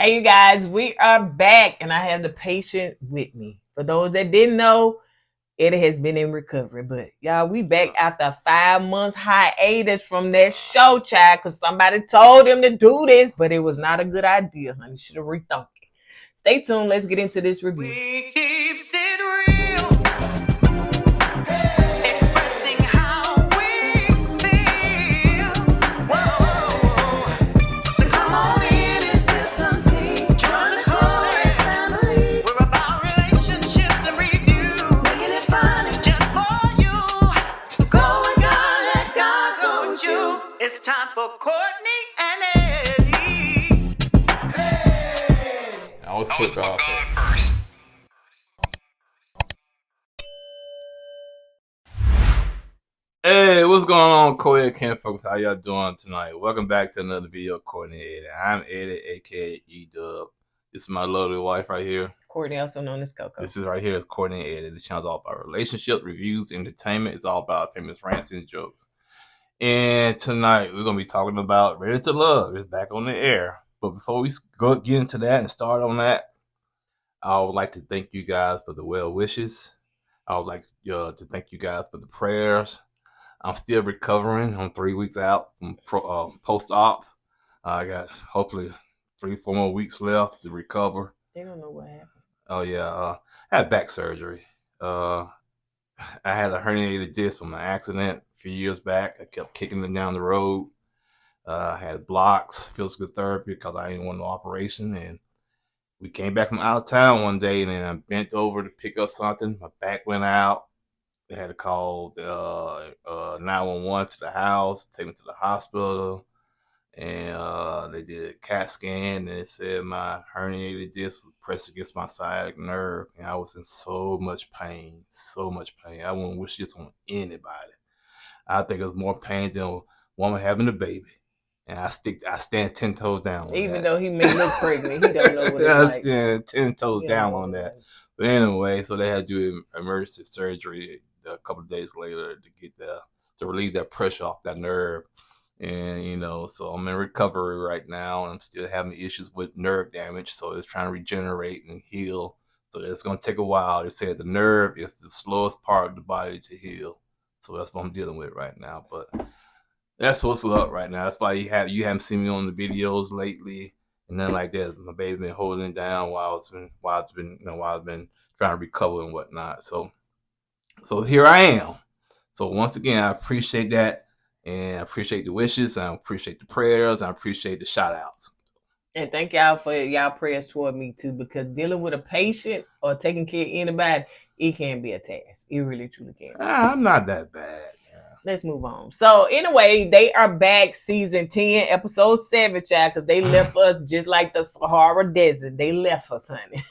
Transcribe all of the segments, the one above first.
Hey, you guys, we are back, and I have the patient with me. For those that didn't know, Eddie has been in recovery, but y'all, we back after 5 months hiatus from that show, child, because somebody told him to do this, but it was not a good idea, honey. Should have rethunk it. Stay tuned. Let's get into this review. We keeps it real. Expressing how we feel. Whoa. So come on in and sip some tea. Join the Kourtney family. We're about relationships and review. Making it fun just for you. Go with God, let God go with you. It's time for Kourtney and Eddie. I always put God first. Hey, what's going on, Kourtney Ken folks? How y'all doing tonight? Welcome back to another video of Kourtney Eddie. I'm Eddie, aka E-Dub. This is my lovely wife right here. Kourtney, also known as Coco. This is right here is Kourtney Eddie. The channel's all about relationships, reviews, entertainment. It's all about famous rants and jokes. And tonight we're gonna be talking about Ready to Love. It's back on the air. But before we get into that and start on that, I would like to thank you guys for the well wishes. I would like to thank you guys for the prayers. I'm still recovering. I'm 3 weeks out from post-op. I got hopefully 3-4 more weeks left to recover. They don't know what happened. Oh yeah, I had back surgery. I had a herniated disc from an accident a few years back. I kept kicking it down the road. I had blocks, physical therapy because I didn't want no operation. And we came back from out of town one day, and then I bent over to pick up something. My back went out. They had to call 911 to the house, take me to the hospital, and they did a CAT scan, and they said my herniated disc was pressed against my sciatic nerve, and I was in so much pain. I wouldn't wish this on anybody. I think it was more pain than a woman having a baby. And I stand 10 toes down. Even though he may look pregnant, he don't know what it's I like. stand 10 toes down on that. But anyway, so they had to do emergency surgery a couple of days later to relieve that pressure off that nerve. And so I'm in recovery right now, and I'm still having issues with nerve damage. So it's trying to regenerate and heal. So it's going to take a while. They said the nerve is the slowest part of the body to heal. So that's what I'm dealing with right now. But that's what's up right now. That's why you haven't seen me on the videos lately, and then like that. My baby's been holding it down while I've been trying to recover and whatnot. So here I am. So once again, I appreciate that, and I appreciate the wishes, I appreciate the prayers, I appreciate the shout outs. And thank y'all for y'all prayers toward me too, because dealing with a patient or taking care of anybody, it can be a task. It really truly can. I'm not that bad. Let's move on. So anyway, they are back, season 10, episode 7, child, because they left us just like the Sahara Desert. They left us, honey.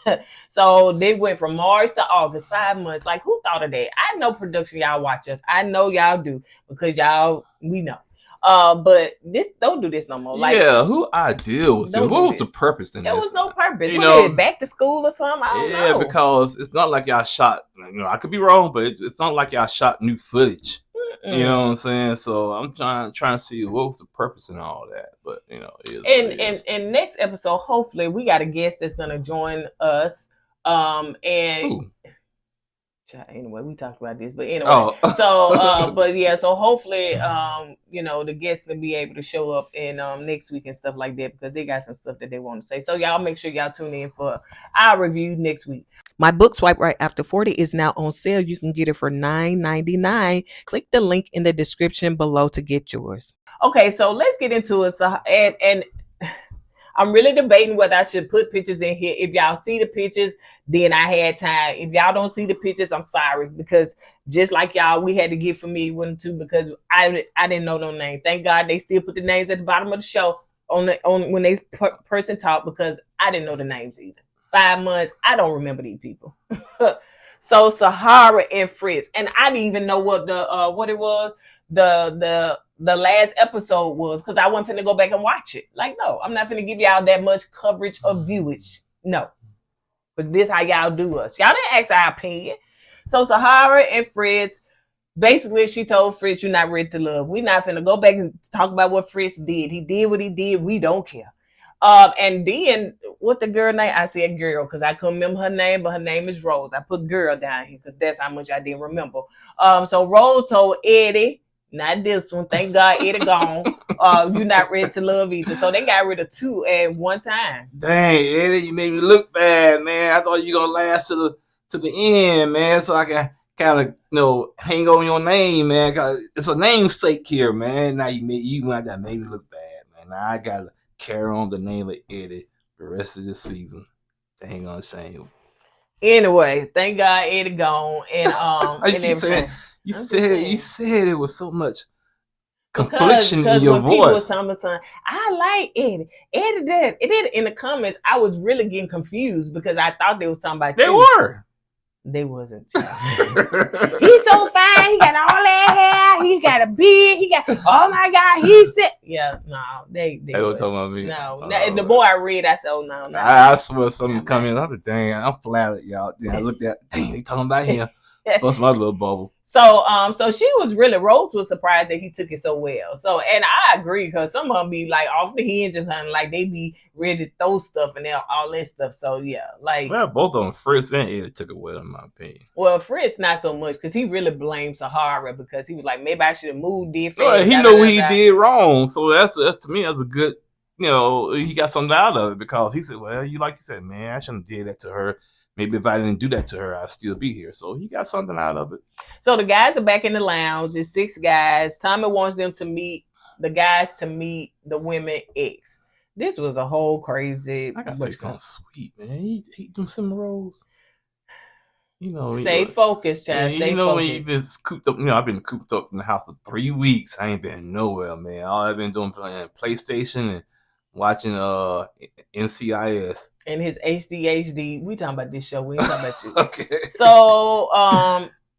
So they went from March to August, 5 months. Like, who thought of that? I know production, y'all watch us. I know y'all do, because we know. But don't do this no more. Like, yeah, who idea was this? What was the purpose in this? There was no purpose. What, back to school or something? I don't know. Because it's not like y'all shot. I could be wrong, but it's not like y'all shot new footage. You know what I'm saying? So I'm trying to see what was the purpose in all that. But it is. And next episode, hopefully, we got a guest that's gonna join us. Anyway, we talked about this, but anyway, so hopefully, the guests can be able to show up in next week and stuff like that, because they got some stuff that they want to say. So y'all make sure y'all tune in for our review next week. My book, Swipe Right After 40, is now on sale. You can get it for $9.99. Click the link in the description below to get yours. Okay, so let's get into it. So, and I'm really debating whether I should put pictures in here. If y'all see the pictures, then I had time. If y'all don't see the pictures, I'm sorry, because just like y'all, we had to get for me one too, because I didn't know no name. Thank God they still put the names at the bottom of the show on when they person talk, because I didn't know the names either. 5 months, I don't remember these people. So Sahara and Fritz, and I didn't even know what it was. The last episode was, because I wasn't finna go back and watch it. Like, no, I'm not finna give y'all that much coverage of viewage. No. But this how y'all do us. Y'all didn't ask our opinion. So Sahara and Fritz, basically she told Fritz, you're not ready to love. We're not finna go back and talk about what Fritz did. He did what he did. We don't care. And then what the girl name? I said girl because I couldn't remember her name, but her name is Rose. I put girl down here because that's how much I didn't remember. So Rose told Eddie, not this one. Thank God Eddie gone. You're not ready to love either. So they got rid of two at one time. Dang, Eddie, you made me look bad, man. I thought you were gonna last to the end, man, so I can kind of hang on your name, man. Cause it's a namesake here, man. Now you made me look bad, man. Now I gotta carry on the name of Eddie the rest of the season. Dang on shame. Anyway, thank God Eddie gone and and everything. You said it was so much confliction in your voice. I like Eddie. Eddie did. It did in the comments. I was really getting confused because I thought they was talking about they you. Were. They wasn't. He's so fine. He got all that hair. He got a beard. He got. Oh my God. He said. Yeah. No. They were talking about me. No. The more I read, I said, oh no. I swear something come in. I'm like, dang. I'm flattered, y'all. Then I looked at. Dang. They talking about him. Bust my little bubble. So she was really, Rose was surprised that he took it so well. So, and I agree because some of them be like off the hinges, honey, like they be ready to throw stuff and all that stuff. So yeah, like both of them, Fritz and Eddie, took it well in my opinion. Well, Fritz not so much because he really blamed Sahara because he was like, maybe I should have moved different. Well, he knew what he did wrong, so that's to me that's a good. He got something out of it because he said, well, like you said, man, I shouldn't have did that to her. Maybe if I didn't do that to her, I'd still be here. So he got something out of it. So the guys are back in the lounge. It's 6 guys. Tommy wants them to meet the women ex. This was a whole crazy. I gotta say something sweet, man. He eat them cinnamon rolls. Stay focused, child. Stay focused. When you've been cooped up, I've been cooped up in the house for 3 weeks. I ain't been nowhere, man. All I've been doing playing PlayStation and watching NCIS. And his HD. We talking about this show. We ain't talking about you. Okay.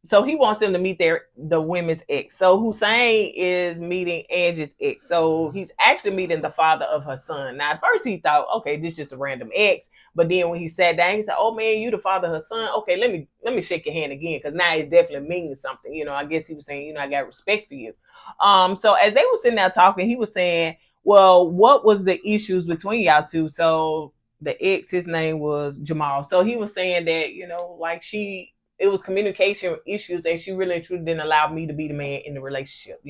So he wants them to meet the women's ex. So Husieen is meeting Angie's ex. So he's actually meeting the father of her son. Now at first he thought, okay, this is just a random ex. But then when he sat down, he said, oh man, you the father of her son. Okay, let me shake your hand again because now it definitely means something. I guess he was saying, I got respect for you. So as they were sitting there talking, he was saying, well, what was the issues between y'all two? So the ex, his name was Jamal. So he was saying that, it was communication issues and she really and truly didn't allow me to be the man in the relationship.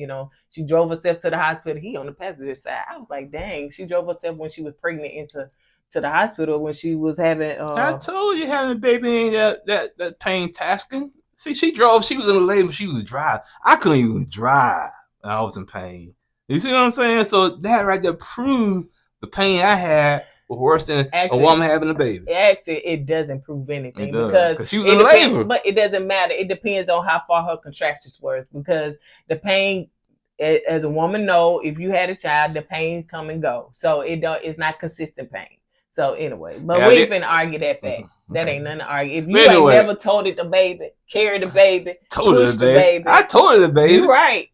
She drove herself to the hospital. He on the passenger side. I was like, dang, she drove herself when she was pregnant into the hospital when she was having. I told you having a baby ain't that pain tasking. See, she drove. She was in the labor. She was driving. I couldn't even drive. I was in pain. You see what I'm saying? So that right there proves the pain I had was worse than a woman having a baby. Actually, it doesn't prove anything because she was in labor. But it doesn't matter. It depends on how far her contractions were because the pain, as a woman know, if you had a child, the pain come and go. So it's not consistent pain. So anyway, but we ain't finna argue that fact. That ain't nothing to argue. If you ain't never told it the baby, carried the baby, pushed the baby. I told her the baby. You right.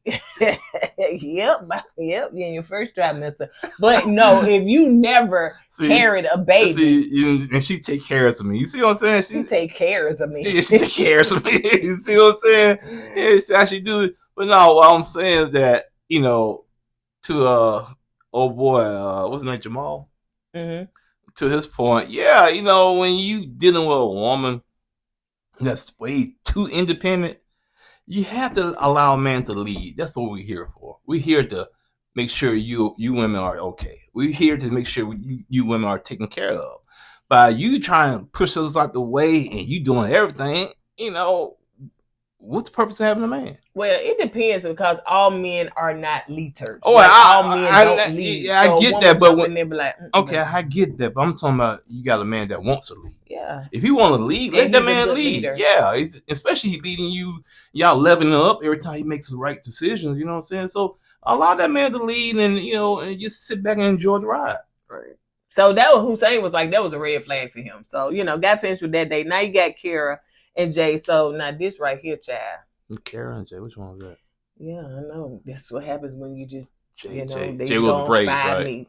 Yep. You're in your first trimester. But no, if you never carried a baby. And she take care of me. You see what I'm saying? She take care of me. Yeah, she take care of me. You see what I'm saying? Yeah, she actually do it. But no, what I'm saying is that, to old boy, what's his name, Jamal? Mm-hmm. To his point, yeah, when you dealing with a woman that's way too independent, you have to allow a man to lead. That's what we're here for. We're here to make sure you women are okay. We're here to make sure you women are taken care of. By you trying to push us out the way and you doing everything, what's the purpose of having a man? Well, it depends because all men are not leaders. Oh, all men don't lead. Yeah, I get that, but they be like, okay, I get that, but I'm talking about you got a man that wants to lead. Yeah. If he want to lead, let that man lead. Leader. Yeah, especially he leading you, y'all leveling up every time he makes the right decisions. You know what I'm saying? So allow that man to lead, and and just sit back and enjoy the ride. Right. So that was Husieen was like that was a red flag for him. So got finished with that day. Now you got Kiara and Jay. So now this right here, child. Kiara and Jay, which one was that? Yeah, I know. That's what happens when you just Jay they was the braids, right?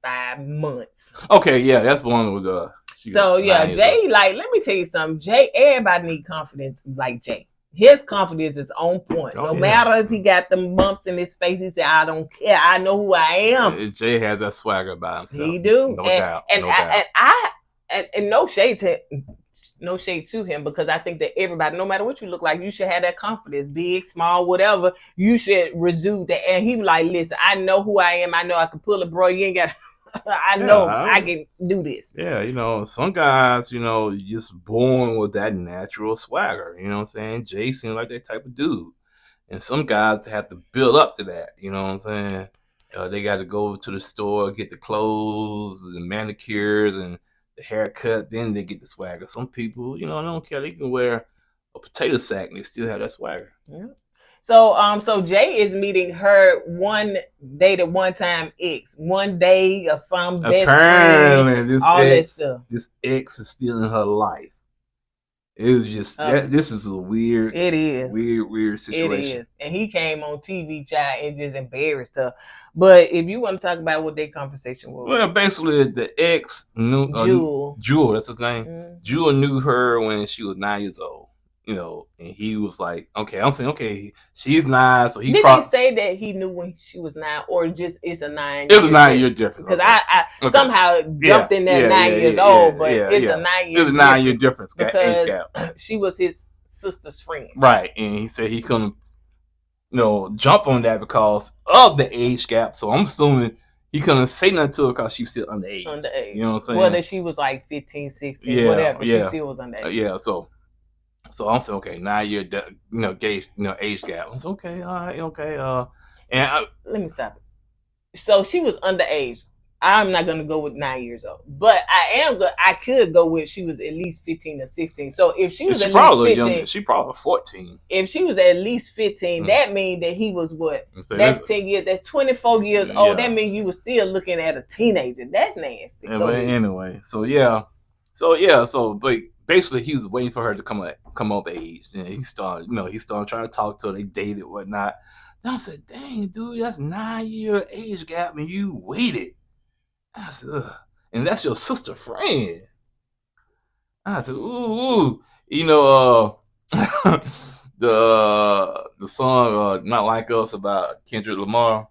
5 months. Okay, yeah, that's one with So yeah, Jay, like let me tell you something. Jay, everybody need confidence like Jay. his confidence is on point. Oh, No yeah. matter if he got them bumps in his face, he said, "I don't care. I know who I am." Jay has that swagger by himself. He do, No and, doubt. And no doubt. And no shade to him, because I think that everybody, no matter what you look like, you should have that confidence, big, small, whatever. You should resume that. And he like, listen, I know who I am. I know I can pull it, bro. You ain't got. I know I can do this. Yeah, some guys, just born with that natural swagger. You know what I'm saying? Jay seems like that type of dude. And some guys have to build up to that. You know what I'm saying? They got to go to the store, get the clothes, the manicures, and the haircut. Then they get the swagger. Some people, they don't care. They can wear a potato sack and they still have that swagger. Yeah. So Jay is meeting her one dated one time ex, one day or some best friend, that stuff. This ex is still in her life. It was just this is a weird. It is weird situation. It is, and he came on TV, child, and just embarrassed her. But if you want to talk about what their conversation was, well, basically the ex knew Jewel. That's his name. Mm-hmm. Jewel knew her when she was 9 years old. And he was like, okay, I'm saying, okay, she's 9, so he did they say that he knew when she was 9, or just it's a 9? It's a 9-year difference. Because I somehow jumped in that 9 years old, but it's a 9 year. It's a 9-year difference. Because age gap. She was his sister's friend, right? And he said he couldn't, jump on that because of the age gap. So I'm assuming he couldn't say nothing to her because she's still underage. You know what I'm saying? Whether she was like 15, 16, whatever, she still was underage. So I'm saying, okay, 9-year, age gap. I was okay, all right, okay. And let me stop it. So she was underage. I'm not gonna go with 9 years old, but I could go with she was at least 15 or 16. So if she was at least 15, she probably 14. If she was at least 15, that means that he was what? So that's 10 years. That's 24 years old. That means you were still looking at a teenager. That's nasty. Yeah, but anyway, but basically he was waiting for her to come of age. And he started trying to talk to her. They dated, whatnot. Then I said, dang, dude, that's 9-year age gap and you waited. I said, ugh. And that's your sister friend. I said, ooh. The song Not Like Us about Kendrick Lamar.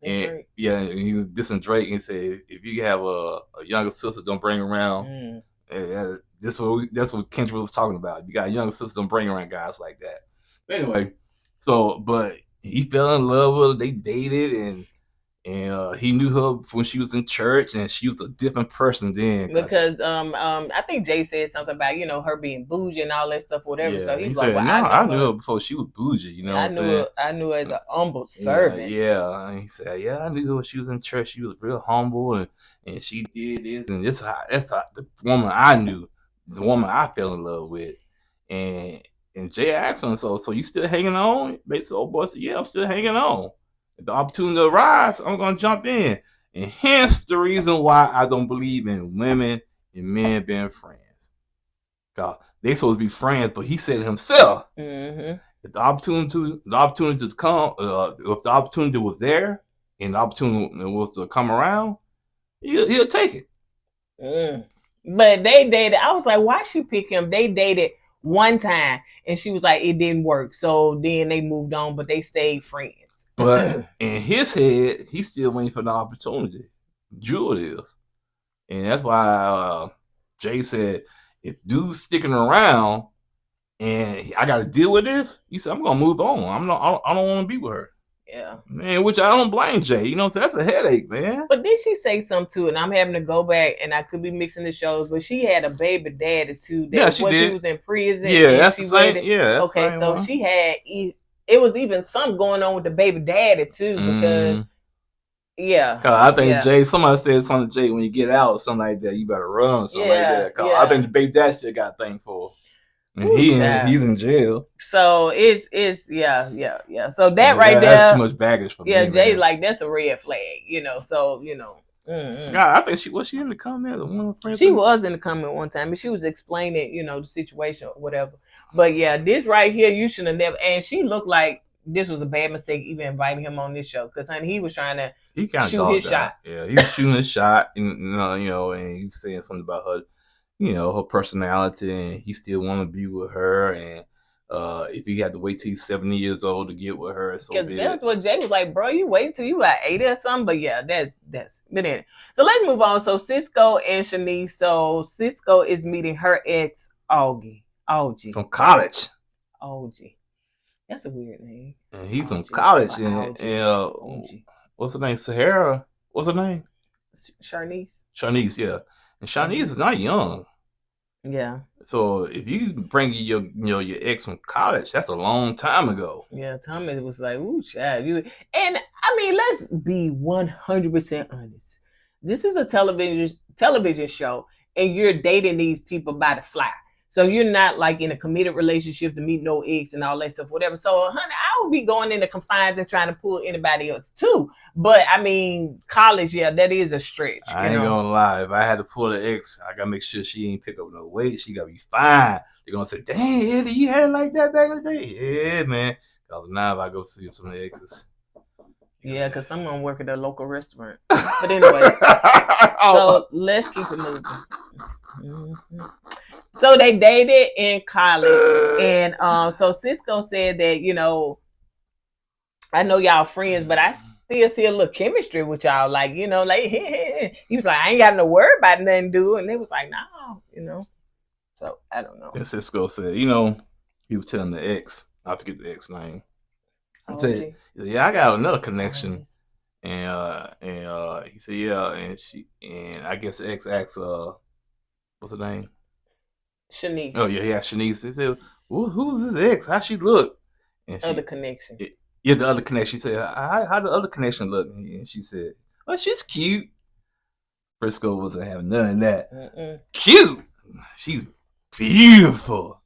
And he was dissing Drake and said, if you have a younger sister, don't bring her around. That's what Kendrick was talking about. You got a younger sister, don't bring around guys like that. But anyway, but he fell in love with her. They dated, and he knew her when she was in church, and she was a different person then. Because I think Jay said something about her being bougie and all that stuff, whatever. Yeah, so he was said, like, well, I knew her before she was bougie. I knew her as an humble servant. Yeah. And he said, I knew her when she was in church. She was real humble, and she did this, and that's how the woman I knew, the woman I fell in love with, and Jay asked him, so you still hanging on? Basically, old boy said, yeah, I'm still hanging on. If the opportunity arises, I'm going to jump in. And hence the reason why I don't believe in women and men being friends. God, they supposed to be friends, but he said it himself. Mm-hmm. If the opportunity to come, if the opportunity was there and the opportunity was to come around, he'll take it. But they dated. I was like, why she pick him? They dated one time, and she was like, it didn't work. So then they moved on, but they stayed friends. But in his head, he's still waiting for the opportunity. Jewel is. And that's why Jay said, if dude's sticking around and I got to deal with this, he said, I'm going to move on. I don't want to be with her. Yeah. Man, which I don't blame Jay. So that's a headache, man. But did she say something too? And I'm having to go back, and I could be mixing the shows, but she had a baby daddy too. She did. He was in prison. Yeah, that's the same. Yeah, that's okay, so she had... It was even something going on with the baby daddy too, because I think Jay, somebody said something to Jay, when you get out or something like that, you better run or something like that. I think the baby daddy still got a thing for her. And he's in jail. So it's So that right there, that's too much baggage for me. Yeah, Jay's like, that's a red flag, So God, I think she was in the comment. She was in the comment one time, and she was explaining, the situation or whatever. But yeah, this right here, you should have never. And she looked like this was a bad mistake, even inviting him on this show, because he was trying to shoot his shot. Yeah, he was shooting his shot, and and he was saying something about her, her personality, and he still want to be with her, and If you had to wait till he's 70 years old to get with her, so Because that's what Jay was like, bro. You wait till you got 80 or something. But yeah, that's been it. So let's move on. So Cisco and Shanice. So Cisco is meeting her ex Augie from college. Augie. That's a weird name. And he's from college. And what's her name? Sahara. What's her name? Shanice. Shanice, yeah. And Shanice is not young. Yeah. So if you bring your ex from college, that's a long time ago. Yeah, Tommy was like, "Ooh, child, you." And I mean, let's be 100% honest. This is a television show, and you're dating these people by the fly. So you're not like in a committed relationship to meet no ex and all that stuff, whatever. So, honey, I would be going into confines and trying to pull anybody else too. But I mean, college, yeah, that is a stretch. I ain't gonna lie. If I had to pull the ex, I gotta make sure she ain't pick up no weight. She gotta be fine. They're gonna say, "Dang, Eddie, you had it like that back in the day." Yeah, man. Cause now if I go see some of the exes. Yeah, because someone work at a local restaurant. But anyway, so let's keep it moving. Mm-hmm. So they dated in college, and so Cisco said that, I know y'all friends, but I still see a little chemistry with y'all. Like, like he was like, I ain't got no word about nothing, dude, and they was like, no. So I don't know. And Cisco said, he was telling the ex, I forget the ex name. He said, "Yeah, I got another connection," and he said, "Yeah," and I guess the ex asked, what's her name? Shanice. Oh yeah, Shanice. He said, "Who's this ex? How she look?" And other connection. Yeah, the other connection. She said, "How the other connection look?" And she said, "Well, she's cute." Frisco wasn't having none of that. Mm-mm. Cute. She's beautiful.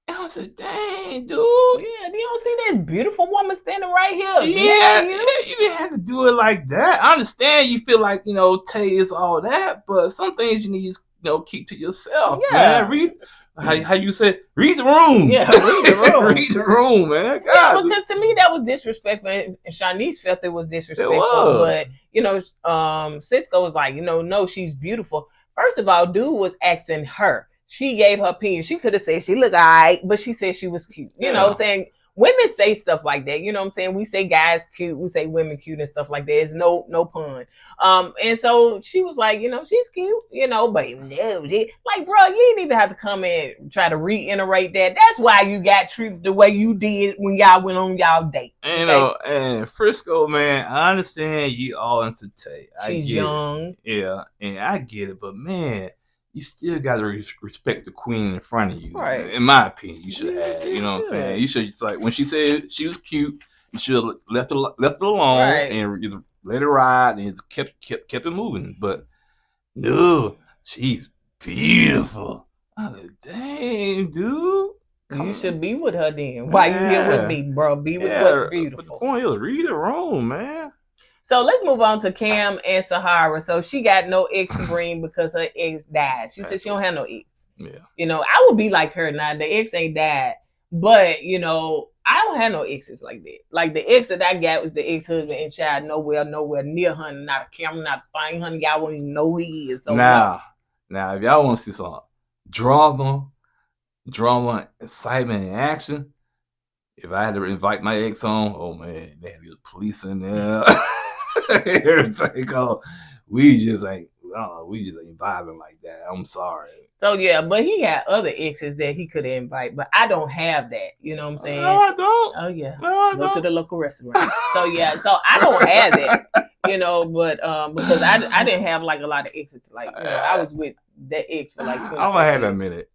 And I said, "Dang, dude." Yeah, you don't see this beautiful woman standing right here. Yeah, you didn't have to do it like that. I understand you feel like, Tay is all that, but some things you need to keep to yourself, man. Read how you said, read the room. Yeah, read the room. Read the room, man. God, because to me that was disrespectful, and Shanice felt it was disrespectful. But Cisco was like, no, she's beautiful. First of all, dude was asking her. She gave her opinion. She could have said she looked all right, but she said she was cute. You know what I'm saying? Women say stuff like that. You know what I'm saying? We say guys cute. We say women cute and stuff like that. It's no pun. And so she was like, she's cute, but no, like, bro, you didn't even have to come and try to reiterate that. That's why you got treated the way you did when y'all went on y'all date. Okay? And Frisco, man, I understand you all into Tay. She's young. Yeah, and I get it, but man, you still got to respect the queen in front of you. Right. In my opinion, you should have. You know what I'm saying? You should just like when she said she was cute, you should have left her alone and just let her ride and just kept it moving. But no, she's beautiful. I was like, dang, dude. You should be with her then. Why you here with me, bro? Be with what's beautiful. But the point is, read the room, man. So let's move on to Cam and Sahara. So she got no ex to bring because her ex died. She said she don't have no ex. Yeah. I would be like her now. The ex ain't died. But, I don't have no exes like that. Like the ex that I got was the ex-husband and child nowhere near her. Not a camera, not a thing, honey. Y'all won't even know who he is. So now, if y'all want to see some drama, excitement, and action, if I had to invite my ex on, oh man, they had the police in there. Everything. We just ain't vibing like that. I'm sorry. So yeah, but he had other exes that he could invite, but I don't have that. You know what I'm saying? No, I don't. Oh yeah. No, I Go don't. to the local restaurant. So yeah, so I don't have that. But because I didn't have like a lot of exes. Like I was with that ex for like 20 I don't have that minute.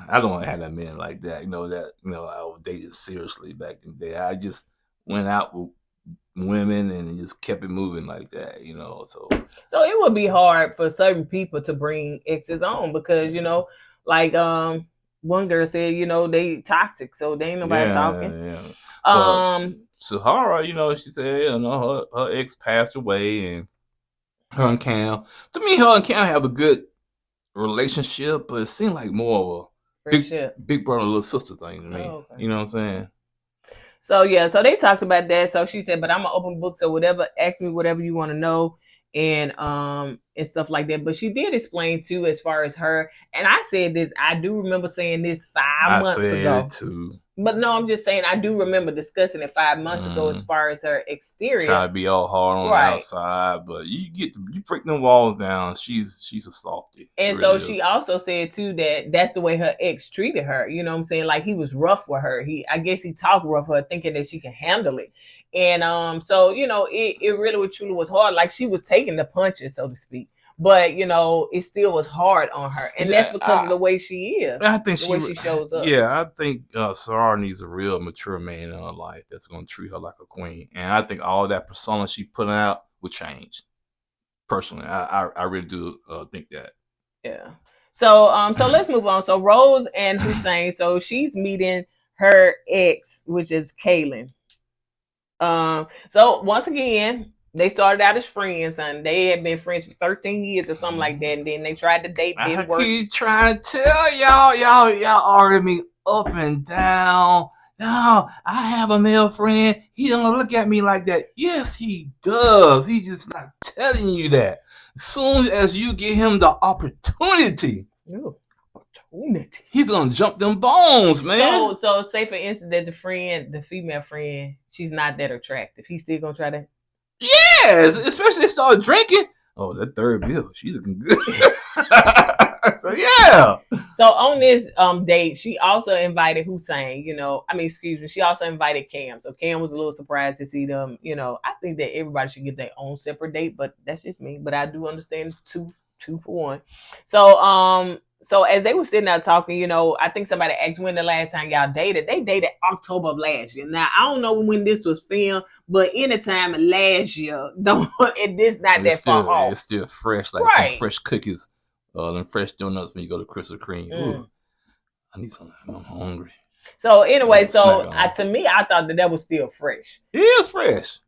I don't have that minute like that. I was dated seriously back in the day. I just went out with women and just kept it moving like that, So it would be hard for certain people to bring exes on because, like one girl said, they toxic, so they ain't nobody talking. Yeah. Sahara, she said, her ex passed away and her and Cam. To me, her and Cam have a good relationship, but it seemed like more of a big brother, little sister thing to me. Oh, okay. You know what I'm saying? So yeah, so they talked about that. So she said, but I'm an open book, so ask me whatever you want to know. and stuff like that. But she did explain too, as far as her, and I said this, I do remember saying this 5 months ago. It too. But no, I'm just saying I do remember discussing it 5 months ago as far as her exterior. Try to be all hard on the outside, but you break them walls down. She's a softie. And so she also said too that that's the way her ex treated her. You know what I'm saying? Like he was rough with her. I guess he talked rough with her, thinking that she can handle it. And so it really truly was hard. Like she was taking the punches, so to speak. But it still was hard on her, and that's because of the way she is. I think the way she shows up. Yeah, I think Sarah needs a real mature man in her life that's going to treat her like a queen, and I think all that persona she put out will change. Personally, I really do think that. Yeah. So let's move on. So Rose and Husieen. So she's meeting her ex, which is Kaylin. So once again, they started out as friends, and they had been friends for 13 years or something like that. And then they tried to date. Didn't work. I keep trying to tell y'all arguing me up and down. No, I have a male friend. He don't look at me like that. Yes, he does. He's just not telling you that. As soon as you give him the opportunity, he's gonna jump them bones, man. So say for instance that the female friend, she's not that attractive. He's still gonna try to. Yes, especially they start drinking. Oh, that third bill, she's looking good. So yeah. So on this date, she also invited Husieen. She also invited Cam. So Cam was a little surprised to see them. I think that everybody should get their own separate date, but that's just me. But I do understand two for one. So as they were sitting there talking, I think somebody asked when the last time y'all dated. They dated October of last year. Now, I don't know when this was filmed, but anytime last year, it's not that far off. It's still fresh, like some fresh cookies, and fresh donuts when you go to Krispy Kreme. Ooh, I need something. I'm hungry. So anyway, to me, I thought that was still fresh. It is fresh.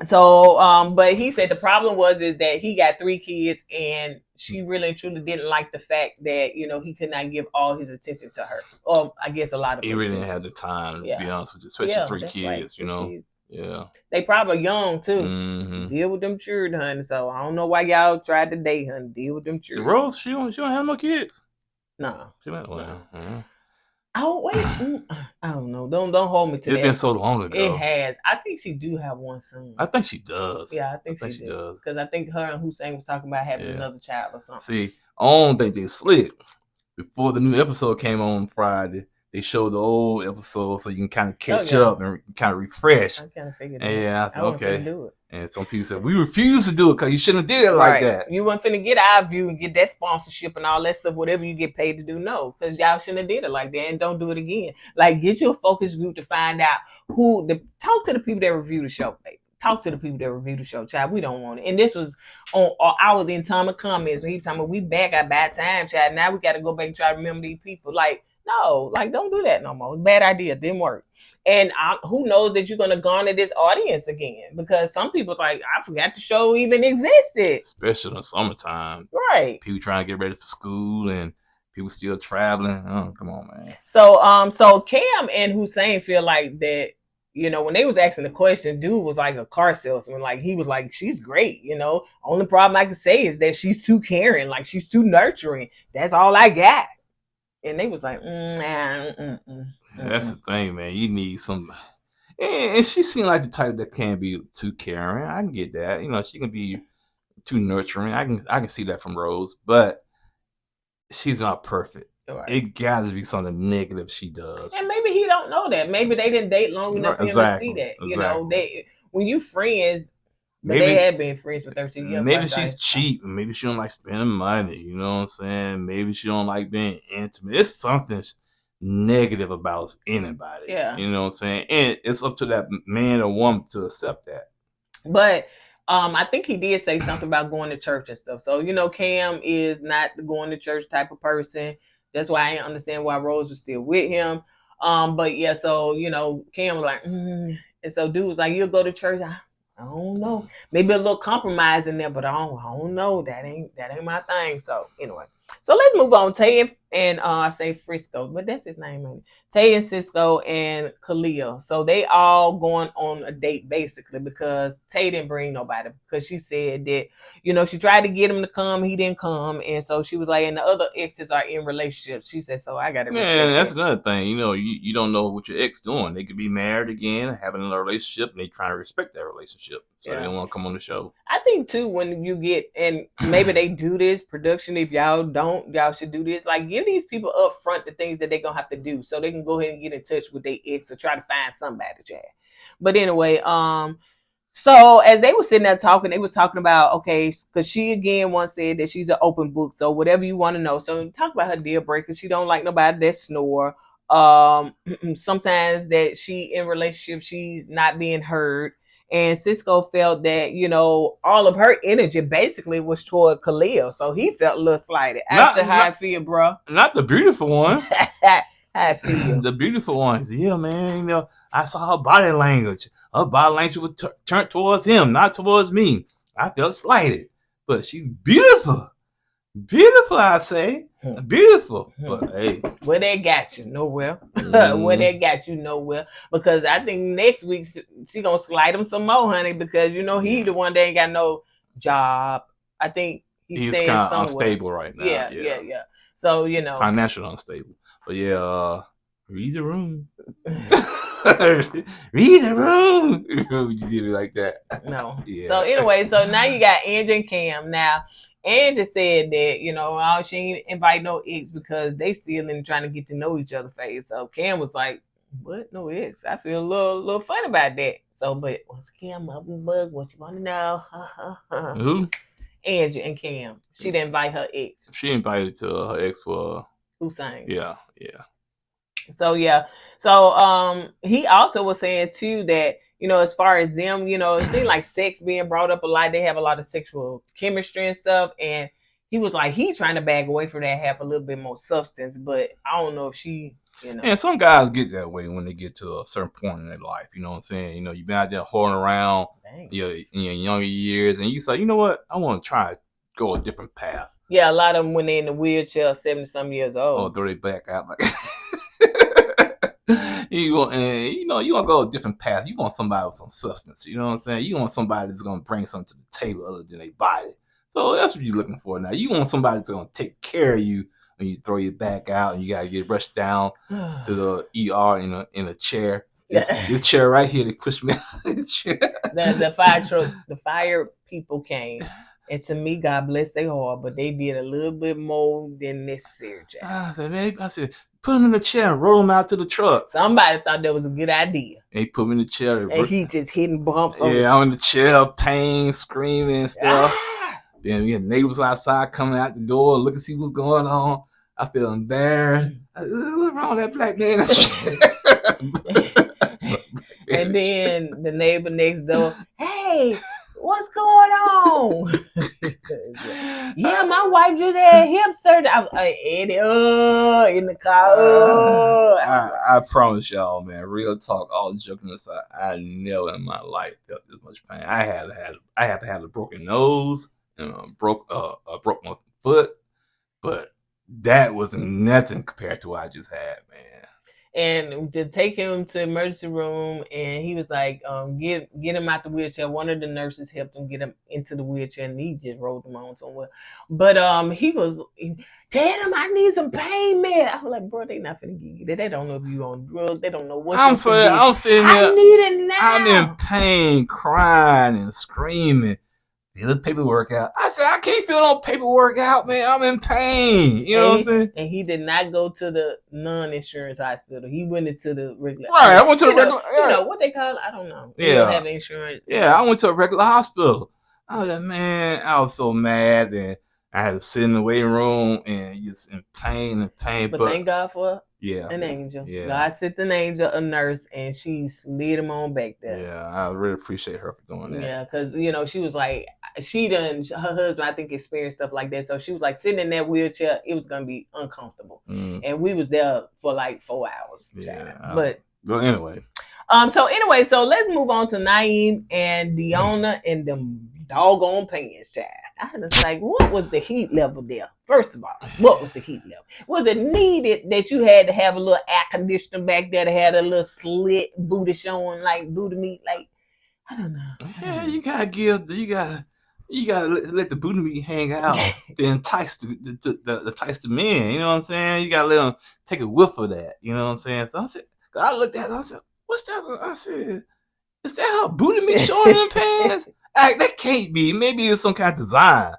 So, but he said the problem is that he got 3 kids, and she really and truly didn't like the fact that, he could not give all his attention to her. Or I guess a lot of he really didn't have the time, to be honest with you, especially 3 kids, Yeah. They probably young too. Mm-hmm. Deal with them children, honey. So I don't know why y'all tried to date, honey. Deal with them children. Rose, she don't have no kids. No. She don't. Well, Oh wait, I don't know. Don't hold me to that. It's been so long ago. It has. I think she do have one son. I think she does. Yeah, I think she does. Because I think her and Husieen was talking about having another child or something. See, I don't think they slid. Before the new episode came on Friday, they showed the old episode so you can kind of catch up and kind of refresh. I kind of figured that. Yeah, I said, okay. Do it. And some people said, we refuse to do it because you shouldn't have did it like that. You weren't finna get our view and get that sponsorship and all that stuff, whatever you get paid to do. No, because y'all shouldn't have did it like that, and don't do it again. Like, get your focus group to find out talk to the people that review the show, baby. Talk to the people that review the show, child. We don't want it. And this was on our the atomic comments when he was talking about we back at bad time, child. Now we got to go back and try to remember these people. Like, no, like, don't do that no more. It's a bad idea. It didn't work. And who knows that you're going to garner this audience again? Because some people like, I forgot the show even existed. Especially in the summertime. Right. People trying to get ready for school and people still traveling. Oh, come on, man. So Cam and Husieen feel like that, when they was asking the question, dude was like a car salesman. Like, he was like, she's great, Only problem I can say is that she's too caring. Like, she's too nurturing. That's all I got. And they was like, That's the thing, man. You need some. And she seemed like the type that can be too caring. I can get that. She can be too nurturing. I can see that from Rose, but she's not perfect. Right. It got to be something negative she does. And maybe he don't know that. Maybe they didn't date long enough for him to see that. Exactly. When you friends. Maybe they had been friends for 13 years. Maybe she's cheap. Maybe she don't like spending money. You know what I'm saying? Maybe she don't like being intimate. It's something negative about anybody. Yeah. You know what I'm saying? And it's up to that man or woman to accept that. But I think he did say something about going to church and stuff. So, Cam is not the going to church type of person. That's why I didn't understand why Rose was still with him. But yeah, so, Cam was like, And so dude was like, you'll go to church? I don't know. Maybe a little compromise in there, but I don't know. That ain't my thing. So anyway. So let's move on. Tay and I say Frisco, but that's his name, ain't it? Tay and Cisco and Khalil. So they all going on a date basically because Tay didn't bring nobody because she said that, she tried to get him to come, he didn't come. And so she was like, and the other exes are in relationships. She said, so I gotta respect Man, that's that. another thing. You don't know what your ex doing. They could be married again, having a relationship, and they trying to respect that relationship. So they don't want to come on the show. I think too, when you get, and maybe they do this production, if y'all don't, y'all should do this. Like, give these people up front the things that they're gonna have to do so they can go ahead and get in touch with their ex or try to find somebody, Chad. But anyway, so as they were sitting there talking, they was talking about, okay, because she again once said that she's an open book. So whatever you want to know. So talk about her deal breaker. She don't like nobody that snore. Sometimes that she in relationship, she's not being heard. And Cisco felt that, all of her energy basically was toward Khalil. So he felt a little slighted. I said, how I feel, bro? Not the beautiful one. How I feel. The beautiful one. Yeah, man. I saw her body language. Her body language was turned towards him, not towards me. I felt slighted. But she's beautiful. Beautiful, I say. Beautiful. But hey. Where they got you? Nowhere. Where they got you? Nowhere. Because I think next week she gonna slide him some more, honey, because he the one that ain't got no job. I think he's staying kind of somewhere. Unstable right now. Yeah. So, financially unstable. But yeah, read the room. Read the room. You did it like that. No. Yeah. So anyway, so now you got Angie and Cam. Now, Angie said that, she ain't invite no ex because they still in trying to get to know each other phase. So Cam was like, what? No ex? I feel a little fun about that. So, but once again, my bug, what you want to know? Who? Angie and Cam. She didn't invite her ex. She invited to her ex for Husieen. Yeah. So yeah. So he also was saying too that, as far as them, it seemed like sex being brought up a lot. They have a lot of sexual chemistry and stuff. And he was like, he trying to back away from that, have a little bit more substance. But I don't know if she, And some guys get that way when they get to a certain point in their life. You know what I'm saying? You've been out there whoring around in your younger years. And you say, you know what? I want to try to go a different path. Yeah, a lot of them when they're in the wheelchair, 70-some years old. Oh, throw their back out like you want to go a different path. You want somebody with some substance. You know what I'm saying? You want somebody that's going to bring something to the table other than their body. So that's what you're looking for now. You want somebody that's going to take care of you when you throw your back out and you got to get rushed down to the ER in a chair. This chair right here, they pushed me out of the chair. The fire truck, the fire people came. And to me, God bless their heart, but they did a little bit more than necessary. I said, put him in the chair and roll him out to the truck. Somebody thought that was a good idea. And he put me in the chair. And he just hitting bumps. Yeah, I'm in the chair, pain, screaming and stuff. Then we had neighbors outside coming out the door, looking to see what's going on. I feel embarrassed. What's wrong with that black man? And then the neighbor next door, hey, what's going on? Yeah, my wife just had hip surgery. I was like, Eddie, in the car. I promise y'all, man, real talk, all joking aside, I never in my life felt this much pain. I had to have a broken nose and broke my foot, but that was nothing compared to what I just had, man. And to take him to the emergency room, and he was like, get him out the wheelchair. One of the nurses helped him get him into the wheelchair, and he just rolled him on somewhere. But he was, tell him I need some pain med. I was like, bro, they not finna give you that. They don't know if you on drugs. They don't know what. I'm sitting here. I need it now. I'm in pain, crying and screaming. Fill the paperwork out. I said, I can't fill no paperwork out, man. I'm in pain. You know what I'm saying? And he did not go to the non-insurance hospital. He went into the regular. Right, I went to the regular. You know what they call it? I don't know. Yeah. They don't have insurance. Yeah, I went to a regular hospital. I was like, man, I was so mad, and I had to sit in the waiting room and just in pain. But thank God for Yeah. An angel. Yeah. God sent an angel, a nurse, and she slid him on back there. Yeah, I really appreciate her for doing that. Yeah, because, you know, she was like, her husband, I think, experienced stuff like that. So she was like, sitting in that wheelchair, it was going to be uncomfortable. Mm. And we was there for like 4 hours. Yeah. But anyway. So let's move on to Naeem and Deanna and them doggone pants, child. I was like, what was the heat level there? First of all, what was the heat level? Was it needed that you had to have a little air conditioner back there that had a little slit booty showing like booty meat? Like, I don't know. Yeah, you gotta let the booty meat hang out to entice entice the men. You know what I'm saying? You gotta let them take a whiff of that. You know what I'm saying? So I looked at it. I said, "What's that?" I said, "Is that how booty meat showing in the pants?" That can't be. Maybe it's some kind of design.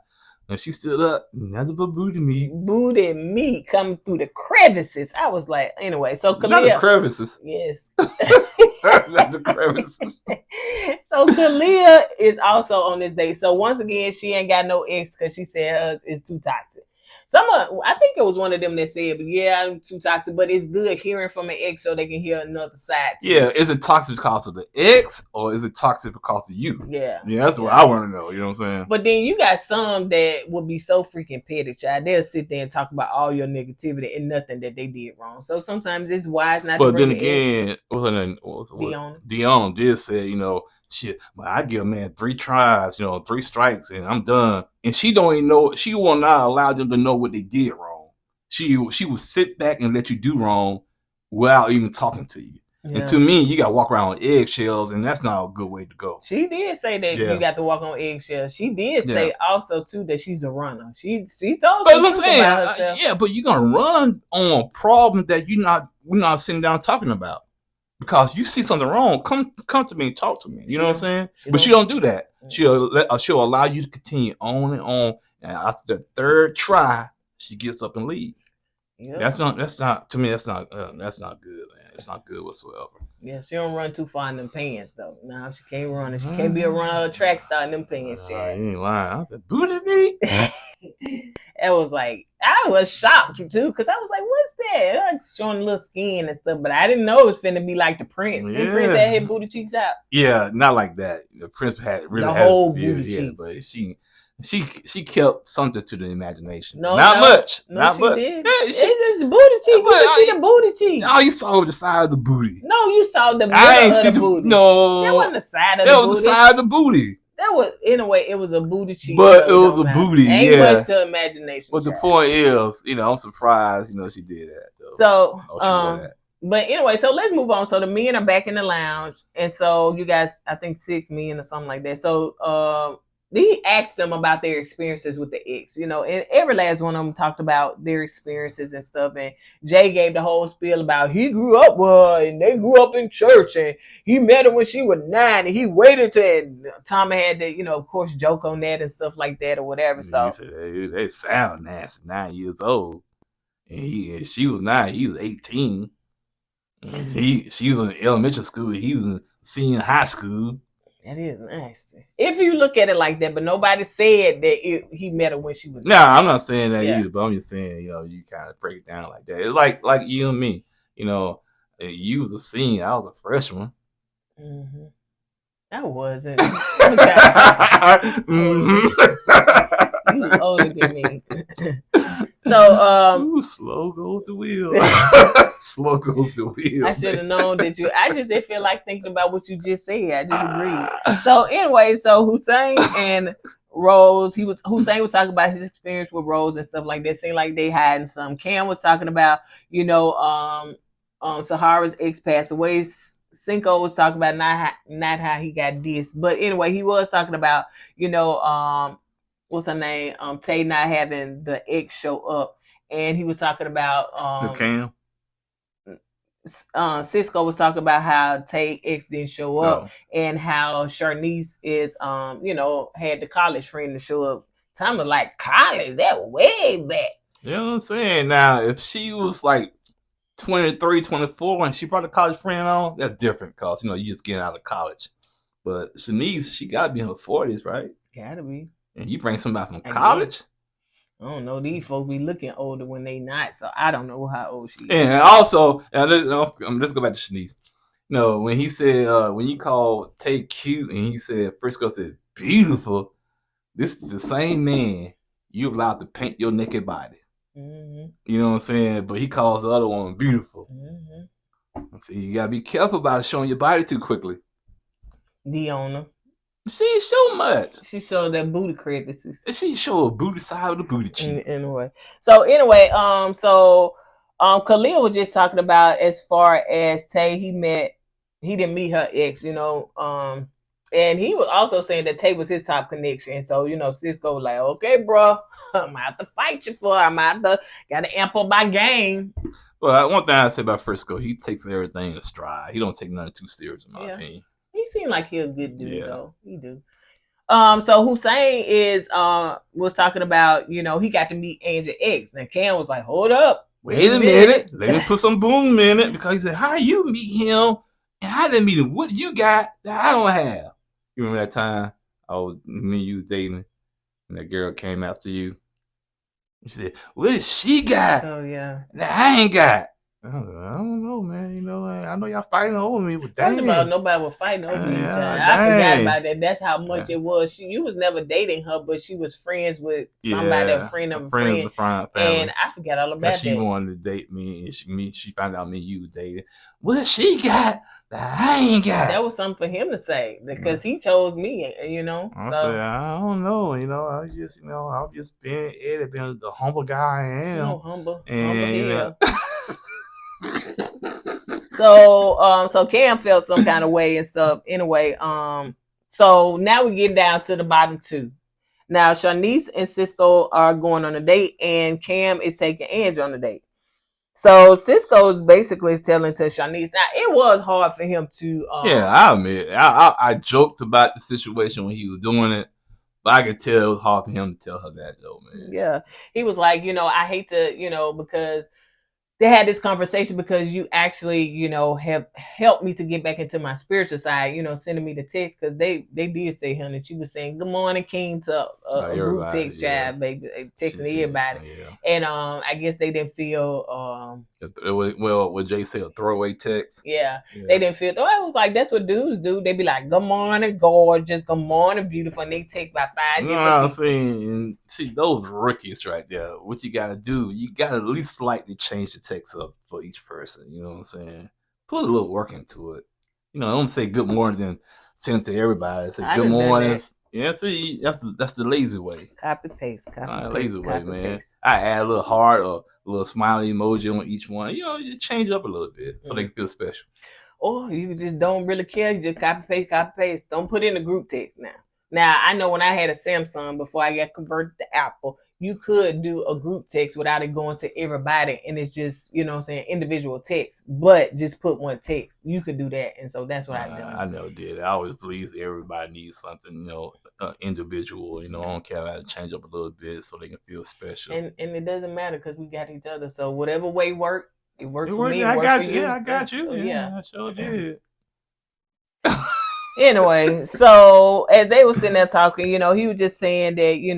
And she stood up, nothing but booty meat. Booty meat coming through the crevices. I was like, anyway, so Kalia. Not the crevices. Yes. Not the crevices. So Kalia is also on this date. So once again, she ain't got no ex because she said it's too toxic. I think it was one of them that said, yeah, I'm too toxic, but it's good hearing from an ex so they can hear another side too. Yeah, is it toxic because of the ex or is it toxic because of you? Yeah. Yeah, that's what I want to know. You know what I'm saying? But then you got some that would be so freaking petty, child. They'll sit there and talk about all your negativity and nothing that they did wrong. So sometimes it's wise not to. But then again, Dion did say, shit, well, I give a man 3 tries, 3 strikes, and I'm done. And she don't even know. She will not allow them to know what they did wrong. She will sit back and let you do wrong without even talking to you. Yeah. And to me, you got to walk around on eggshells, and that's not a good way to go. She did say that you got to walk on eggshells. She did say also too that she's a runner. She told us about herself. Yeah, but you're gonna run on a problem that we're not sitting down talking about. Because you see something wrong, come to me and talk to me. You know what I'm saying? But she don't do that. She'll allow you to continue on and on. And after the 3rd try, she gets up and leaves. Yep. That's not to me. That's not good, man. It's not good whatsoever. Yeah, she don't run too far in them pants though. No, she can't run. She can't be a runner or a track star in them pants. Yeah, you ain't lying. Booty me. It was like I was shocked too because I was like, "What's that?" Like showing a little skin and stuff, but I didn't know it was finna be like the Prince. Yeah. The Prince had his booty cheeks out. Yeah, not like that. The Prince had the whole booty cheeks. But she kept something to the imagination. Not much. No, not she much. did. Yeah, it's just booty cheek. You see the booty cheek. All you saw was the side of the booty. No, you saw the middle of the booty. No, that wasn't the side of the booty. That was the side of the booty. That was, in a way, it was a booty cheek. But it was a booty, Ain't much to imagination. But the point is, I'm surprised, she did that. Though. So, but anyway, so let's move on. So the men are back in the lounge. And so you guys, I think 6 men or something like that. So, he asked them about their experiences with the ex, and every last one of them talked about their experiences and stuff. And Jay gave the whole spiel about he grew up and they grew up in church and he met her when she was 9 and he waited till Tommy had to, of course, joke on that and stuff like that or whatever. So they sound nasty, 9 years old, and she was 9, he was 18. She was in elementary school, he was in senior high school. That is nasty. If you look at it like that, but nobody said that he met her when she was. No, I'm not saying that either, but I'm just saying, you kind of break it down like that. It's like you and me, you was a senior, I was a freshman. Mm-hmm. I wasn't. You was older than me. So, ooh, slow goes the wheel. Slow goes the wheel. I should have known that I just didn't feel like thinking about what you just said. I just agreed. So anyway, Husieen and Rose, Husieen was talking about his experience with Rose and stuff like that. Seemed like they hiding some. Cam was talking about, Sahara's ex passed away. Cisco was talking about not how he got dissed. But anyway, he was talking about, what's her name? Tay not having the ex show up. And he was talking about Cam. Cisco was talking about how Tay ex didn't show up and how Shanice is had the college friend to show up. Time was like college, that way back. You know what I'm saying? Now if she was like 23, 24 and she brought a college friend on, that's different because you just getting out of college. But Shanice, she gotta be in her 40s, right? Gotta be. And you bring somebody from college? I don't know. These folks be looking older when they not, so I don't know how old she is. And also, let's go back to Shanice. When he said, when you called Tay cute, and he said, Frisco said, beautiful, this is the same man you allowed to paint your naked body. Mm-hmm. You know what I'm saying? But he calls the other one beautiful. Mm-hmm. So you got to be careful about showing your body too quickly. The owner. She ain't show much. She showed that booty crevices. She showed a booty side with a booty cheek. Anyway, Khalil was just talking about as far as Tay, he didn't meet her ex, and he was also saying that Tay was his top connection. So, Cisco was like, okay, bro, I'm gonna have to fight you for it. Gotta amp up my game. Well, one thing I say about Frisco, he takes everything in stride. He don't take nothing too serious, in my opinion. He seemed like he a good dude, though. He do. So Husieen was talking about, he got to meet Angie ex. And Cam was like, hold up. Wait a minute. Let me put some boom in it. Because he said, how you meet him? And I didn't meet him. What you got that I don't have? You remember that time me and you dating and that girl came after you? She said, what does she got? Oh, yeah. That I ain't got. I don't know, man. I know y'all fighting over me, but dang. Nobody was fighting over each other. I forgot about that. That's how much it was. You was never dating her, but she was friends with somebody, a friend of a friend. And I forgot all about that. She wanted to date me, and she found out me and you dated. What she got that I ain't got? That was something for him to say because he chose me, I said, I don't know, I just being Eddie, being the humble guy I am. Humble. And, So Cam felt some kind of way and stuff. Anyway, so now we get down to the bottom two. Now Shanice and Cisco are going on a date, and Cam is taking Angie on a date. So Cisco is basically telling to Shanice. Now it was hard for him to. I admit, I joked about the situation when he was doing it, but I could tell it was hard for him to tell her that though, man. Yeah, he was like, I hate to, because they had this conversation because you actually, have helped me to get back into my spiritual side, sending me the text because they did say, honey, that you was saying good morning, King, to a group text chat, baby, texting everybody. Yeah. And I guess they didn't feel what Jay said, a throwaway text. Yeah. They didn't feel. I was like, that's what dudes do. They be like, good morning, gorgeous, good morning, beautiful, and they text by 5 different see those rookies right there. What you gotta do, you gotta at least slightly change the text up for each person. You know what I'm saying? Put a little work into it. Don't say good morning then send it to everybody. Say good morning. Yeah, see, that's the lazy way. Copy paste. Lazy way, man. I add a little heart or a little smiley emoji on each one. You change it up a little bit so they can feel special. Or you just don't really care. You just copy paste. Don't put in the group text now. Now, I know when I had a Samsung before I got converted to Apple, you could do a group text without it going to everybody. And it's just, individual text. But just put one text. You could do that. And so that's what I did. I never did. I always believe everybody needs something, individual. I don't care how to change up a little bit so they can feel special. And it doesn't matter because we got each other. So whatever way worked, it worked for me. I got you. Yeah, I got you. So, yeah, I sure did. Anyway, so as they were sitting there talking, he was just saying that, you're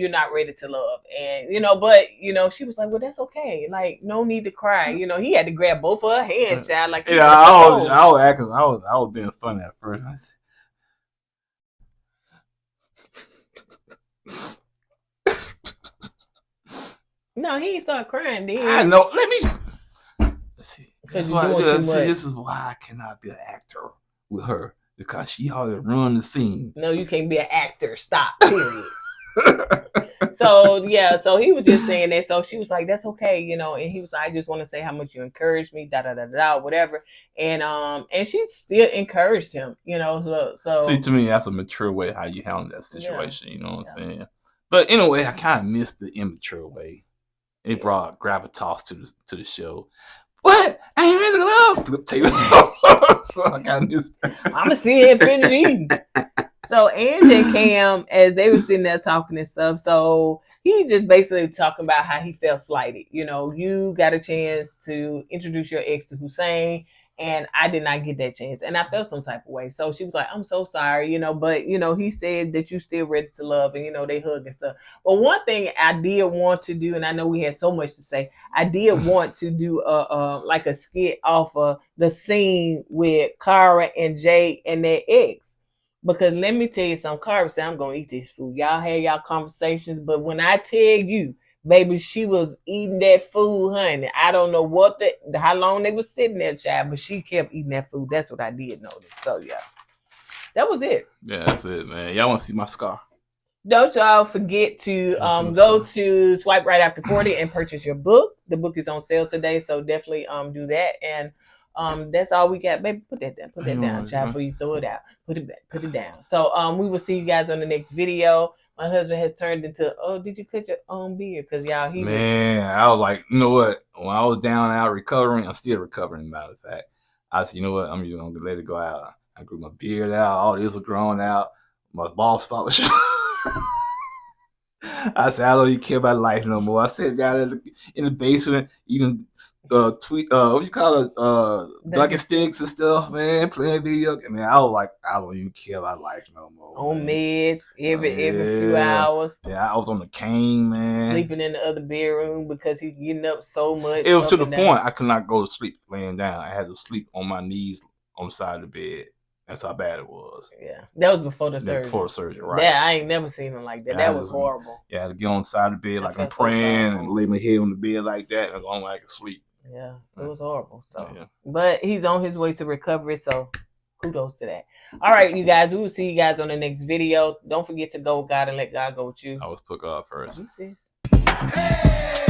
not ready to love. And, but, she was like, well, that's okay. Like, no need to cry. He had to grab both of her hands, child. Like, I was acting, I was being funny at first. No, he started crying then. I know. Let's see. This is why I cannot be an actor with her. Because she always run the scene. No, you can't be an actor. Stop. Period. So he was just saying that. So she was like, that's okay, and he was like, I just want to say how much you encouraged me, whatever. And she still encouraged him, so see, to me, that's a mature way how you handle that situation, you know what I'm saying? But in a way, I kind of missed the immature way. It brought gravitas to the show. What? I ain't ready to love. So I got this. I'ma see infinity. So Angie and Cam, as they were sitting there talking and stuff, so he just basically talking about how he felt slighted. You got a chance to introduce your ex to Husieen, and I did not get that chance, and I felt some type of way. So she was like, "I'm so sorry," but he said that you still ready to love, and they hug and stuff. But one thing I did want to do, and I know we had so much to say, I did want to do like a skit off of the scene with Kiara and Jay and their ex. Because let me tell you something, Kiara said, I'm gonna eat this food. Y'all had y'all conversations, but when I tell you, baby, she was eating that food, honey. I don't know how long they was sitting there, child, but she kept eating that food. That's what I did notice. So yeah. That was it. Yeah, that's it, man. Y'all want to see my scar? Don't y'all forget to go to Swipe Right After 40 and purchase your book. The book is on sale today, so definitely do that. And that's all we got. Baby, put that down, child, before you throw it out. Put it back, put it down. So we will see you guys on the next video. My husband has turned into, oh, did you cut your own beard? Because y'all, I was like, you know what? When I was down and out recovering, I'm still recovering, matter of fact. I said, you know what? I'm just gonna let it go out. I grew my beard out, all this was growing out, my bald spot was I said, I don't even care about life no more. I sat down in the basement eating what you call it, Dunkin' Sticks and stuff, man, playing video. And I was like, I don't even care about life no more. On meds every few hours. Yeah, I was on the cane, man. Sleeping in the other bedroom because he's getting up so much. It was to the point I could not go to sleep laying down. I had to sleep on my knees on the side of the bed. That's how bad it was. Yeah, that was before the surgery. Before the surgery, right? Yeah, I ain't never seen him like that. Yeah, that was horrible. Yeah, I had to get on the side of the bed like I'm praying and lay my head on the bed like that. That's the only way I could sleep. Yeah, it was horrible. So, but he's on his way to recovery. So, kudos to that. All right, you guys. We will see you guys on the next video. Don't forget to go with God and let God go with you. I was put God first. You sis. Hey!